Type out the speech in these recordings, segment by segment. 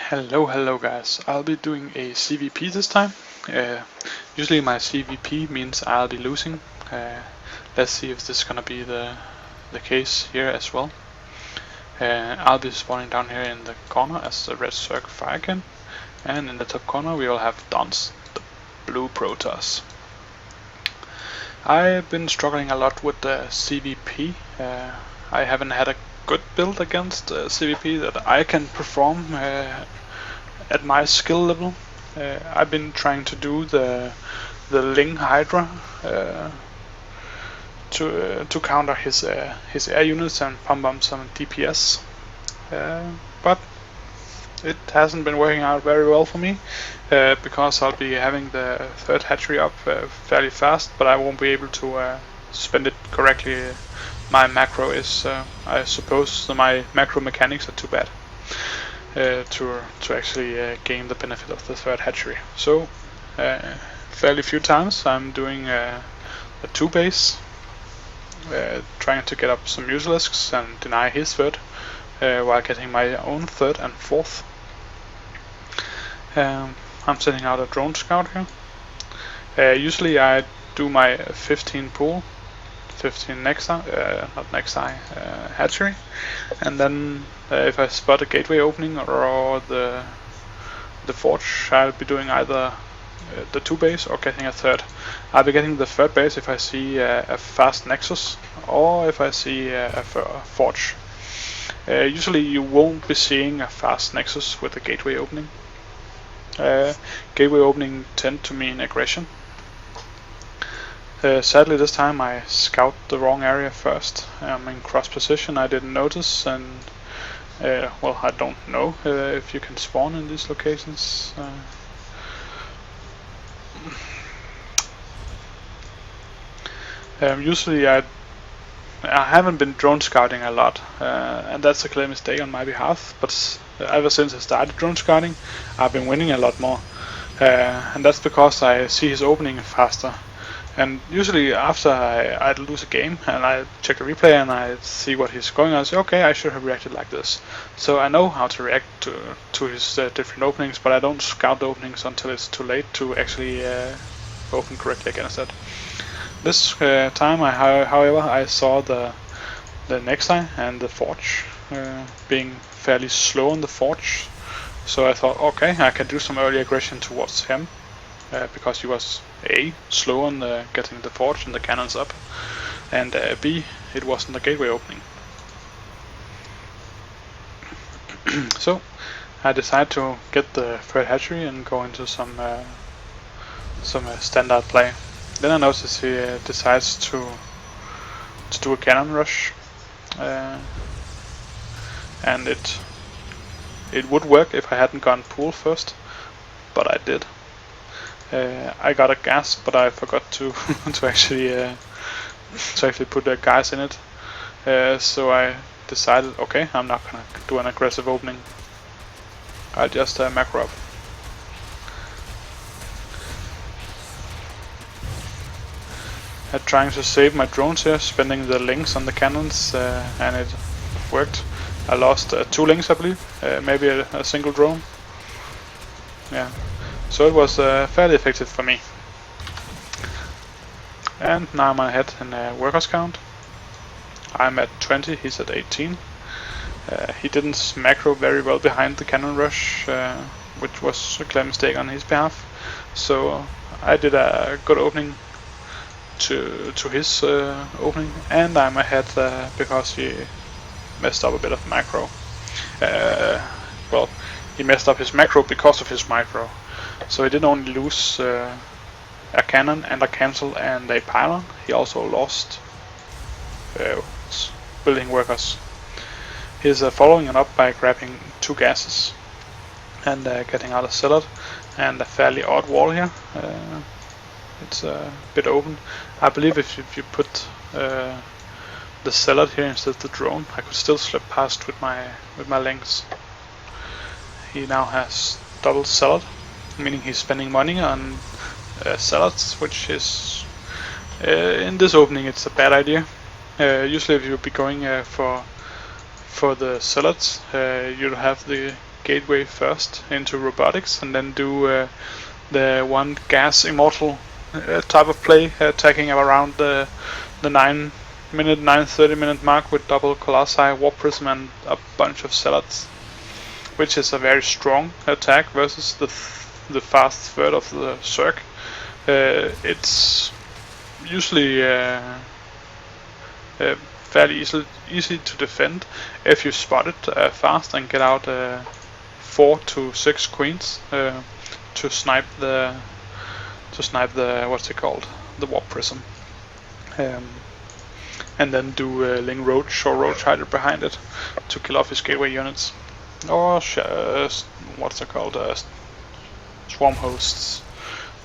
Hello guys, I'll be doing a ZvP this time. Usually my ZvP means I'll be losing. Let's see if this is gonna be the case here as well. I'll be spawning down here in the corner as the red circle Firekin, and in the top corner we will have Donz, the blue Protoss. I've been struggling a lot with the ZvP. I haven't had a good build against ZvP that I can perform at my skill level. I've been trying to do the Ling Hydra to counter his air units and pump up some DPS, but it hasn't been working out very well for me because I'll be having the third hatchery up fairly fast, but I won't be able to spend it correctly. My macro is, I suppose my macro mechanics are too bad to actually gain the benefit of the third hatchery. So fairly few times I'm doing a 2-base, trying to get up some Mucilisks and deny his third, while getting my own third and fourth. I'm sending out a drone scout here. Usually I do my 15 pool, 15 hatchery, and then if I spot a gateway opening or the forge, I'll be doing either the 2-base or getting a third. I'll be getting the third base if I see a fast nexus or if I see a forge. Usually you won't be seeing a fast nexus with a gateway opening. Gateway opening tend to mean aggression. Sadly this time I scout the wrong area first. I'm in cross position, I didn't notice, and well, I don't know if you can spawn in these locations. Usually I haven't been drone scouting a lot, and that's a clear mistake on my behalf, but ever since I started drone scouting I've been winning a lot more, and that's because I see his opening faster. And usually after I lose a game and I check the replay and I see what he's going on, I say, okay, I should have reacted like this. So I know how to react to his different openings, but I don't scout the openings until it's too late to actually open correctly against that. This time, however, I saw the Nexi and the Forge being fairly slow on the Forge. So I thought, okay, I can do some early aggression towards him. Because he was A, slow on getting the forge and the cannons up, and B, it wasn't the gateway opening. So I decided to get the third hatchery and go into some standard play. Then I noticed he decides to do a cannon rush, and it would work if I hadn't gone pool first, but I did. I got a gas, but I forgot to to actually put the gas in it. So I decided, okay, I'm not gonna do an aggressive opening. I'll just macro up. I'm trying to save my drones here, spending the links on the cannons, and it worked. I lost 2 links, I believe, maybe a single drone. Yeah. So it was fairly effective for me. And now I'm ahead in workers count. I'm at 20, he's at 18. He didn't macro very well behind the cannon rush, which was a clear mistake on his behalf. So I did a good opening to his opening, and I'm ahead because he messed up a bit of macro. Well, he messed up his macro because of his micro. So he didn't only lose a cannon and a cancel and a pylon, he also lost building workers. He's following it up by grabbing 2 gases and getting out a cellar and a fairly odd wall here. It's a bit open. I believe if you put the cellar here instead of the drone, I could still slip past with my links. He now has double cellar, meaning he's spending money on salads, which is in this opening it's a bad idea. Usually if you'll be going for the salads, you'll have the gateway first into robotics, and then do the one gas immortal type of play, attacking around the 9:30 minute mark with double colossi, warp prism, and a bunch of zealots, which is a very strong attack versus the fast third of the Zerg. It's usually fairly easy to defend if you spot it fast and get out 4 to 6 queens to snipe the what's it called, the warp prism, and then do Ling Roach or Roach Hydra behind it to kill off his gateway units, or what's it called, swarm hosts.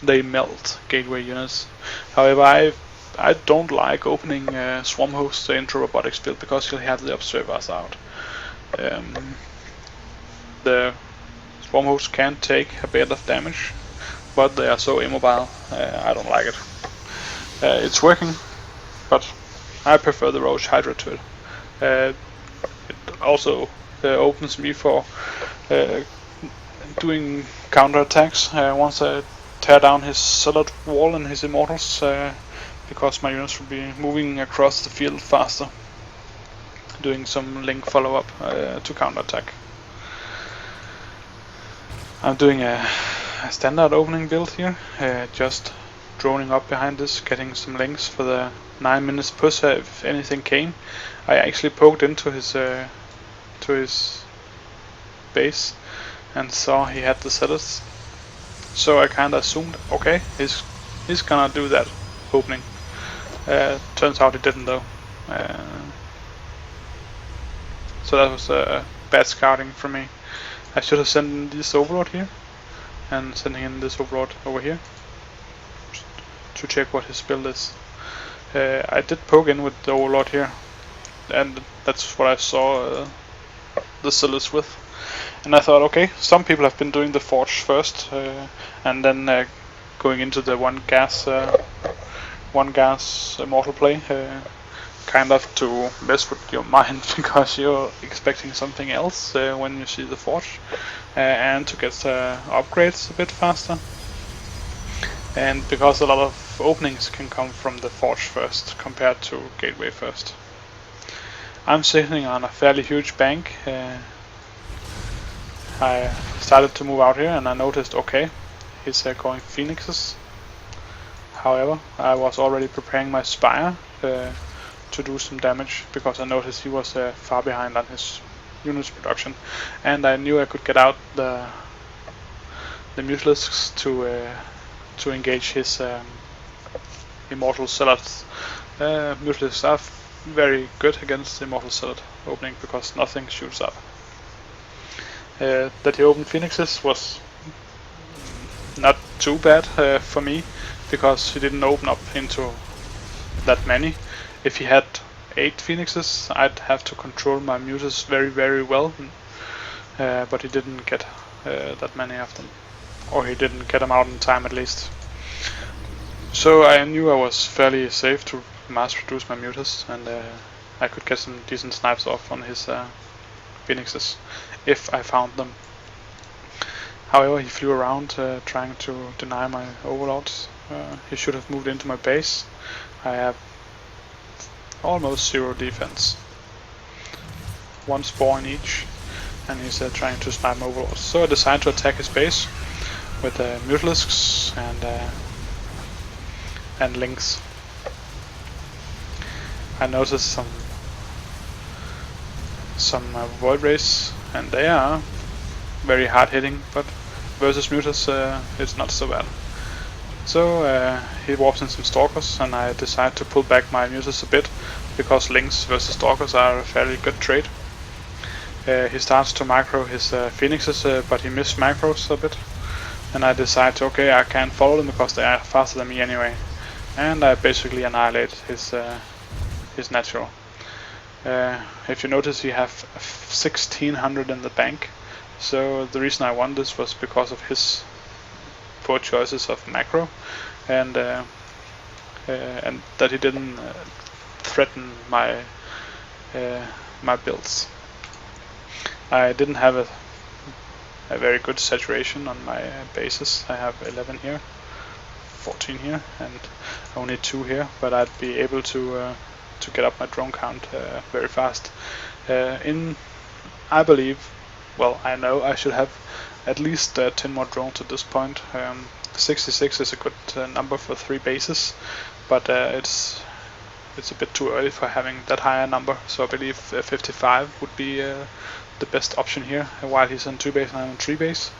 They melt gateway units. However, I don't like opening swarm hosts into robotics build because you'll have the observers out. The swarm hosts can take a bit of damage, but they are so immobile. I don't like it. It's working, but I prefer the Roach Hydra to it. It also opens me for doing counter attacks once I tear down his solid wall and his immortals, because my units will be moving across the field faster, doing some link follow up to counter attack. I'm doing a standard opening build here, just droning up behind this, getting some links for the 9 minutes push if anything came. I actually poked into his base and saw he had the zealots, so I kinda assumed, okay, he's gonna do that opening. Turns out he didn't though. So that was bad scouting from me. I should have sent in this overlord here, and sending in this overlord over here to check what his build is. I did poke in with the overlord here, and that's what I saw the zealots with. And I thought, okay, some people have been doing the forge first, and then going into the one gas immortal play, kind of to mess with your mind because you're expecting something else when you see the forge, and to get upgrades a bit faster, and because a lot of openings can come from the forge first compared to gateway first. I'm sitting on a fairly huge bank. I started to move out here and I noticed, okay, he's going phoenixes. However, I was already preparing my spire to do some damage because I noticed he was far behind on his units production, and I knew I could get out the mutilisks to engage his immortal zealots. Mutilisks are very good against the immortal zealot opening because nothing shoots up. That he opened phoenixes was not too bad for me, because he didn't open up into that many. If he had 8 phoenixes, I'd have to control my mutas very, very well, but he didn't get that many of them, or he didn't get them out in time at least. So I knew I was fairly safe to mass produce my mutas, and I could get some decent snipes off on his phoenixes if I found them. However, he flew around trying to deny my overlords. He should have moved into my base. I have almost 0 defense. 1 spore in each, and he's trying to snipe my overlords. So I decided to attack his base with mutilisks and links. I noticed some void rays, and they are very hard hitting, but versus mutas it's not so bad. So he warps in some stalkers, and I decide to pull back my mutas a bit because links versus stalkers are a fairly good trade. He starts to macro his phoenixes, but he missed macros a bit, and I decide, okay, I can't follow them because they are faster than me anyway, and I basically annihilate his natural. If you notice, you have 1600 in the bank, so the reason I won this was because of his poor choices of macro, and that he didn't threaten my my builds. I didn't have a very good saturation on my bases. I have 11 here, 14 here, and only 2 here, but I'd be able to get up my drone count very fast. I believe, well, I know I should have at least 10 more drones at this point. 66 is a good number for 3 bases, but it's a bit too early for having that higher number, so I believe 55 would be the best option here, while he's on 2 base and I'm on 3 base.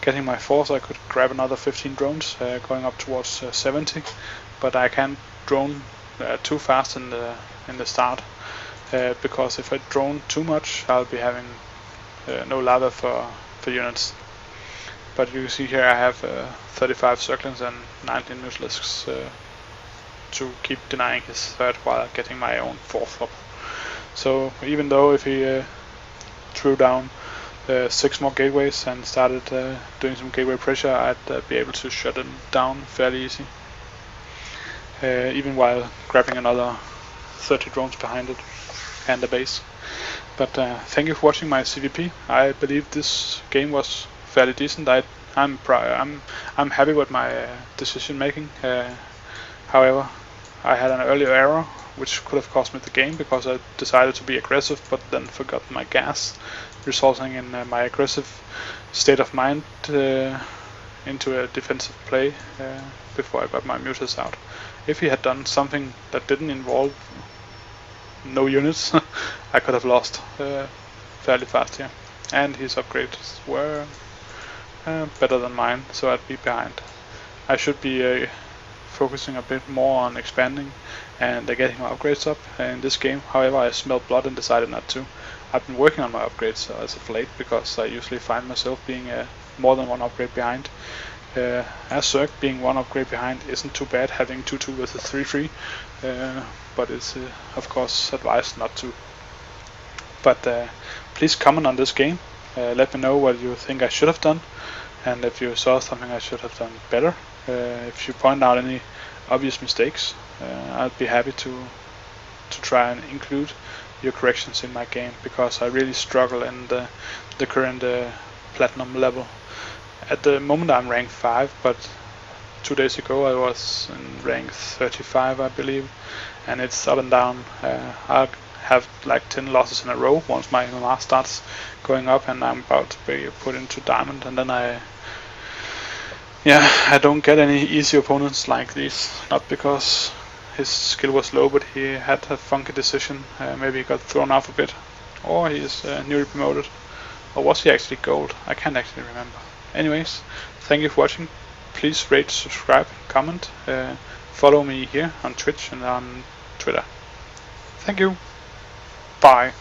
Getting my 4th, I could grab another 15 drones, going up towards 70, but I can't drone too fast in the start, because if I drone too much, I'll be having no lava for units. But you can see here I have 35 circlings and 19 Muselisks to keep denying his 3rd while getting my own 4th up. So even though if he threw down 6 more gateways and started doing some gateway pressure, I'd be able to shut him down fairly easy, even while grabbing another 30 drones behind it and the base. But thank you for watching my ZvP. I believe this game was fairly decent. I'm happy with my decision making. However, I had an earlier error which could have cost me the game, because I decided to be aggressive but then forgot my gas, resulting in my aggressive state of mind into a defensive play before I got my mutas out. If he had done something that didn't involve no units, I could have lost fairly fast here. And his upgrades were better than mine, so I'd be behind. I should be focusing a bit more on expanding and getting my upgrades up in this game. However, I smelled blood and decided not to. I've been working on my upgrades as of late, because I usually find myself being more than 1 upgrade behind. As Zerg being 1 upgrade behind isn't too bad, having 2-2 with a 3-3, but it's of course advised not to. But please comment on this game. Let me know what you think I should have done, and if you saw something I should have done better. If you point out any obvious mistakes, I'd be happy to try and include your corrections in my game, because I really struggle in the current platinum level. At the moment I'm rank 5, but 2 days ago I was in rank 35, I believe, and it's up and down. I'll have like 10 losses in a row once my MMR starts going up, and I'm about to be put into diamond, and then I don't get any easy opponents like these. Not because his skill was low, but he had a funky decision. Maybe he got thrown off a bit, or he's newly promoted, or was he actually gold? I can't actually remember. Anyways, thank you for watching. Please rate, subscribe, comment. Follow me here on Twitch and on Twitter. Thank you. Bye.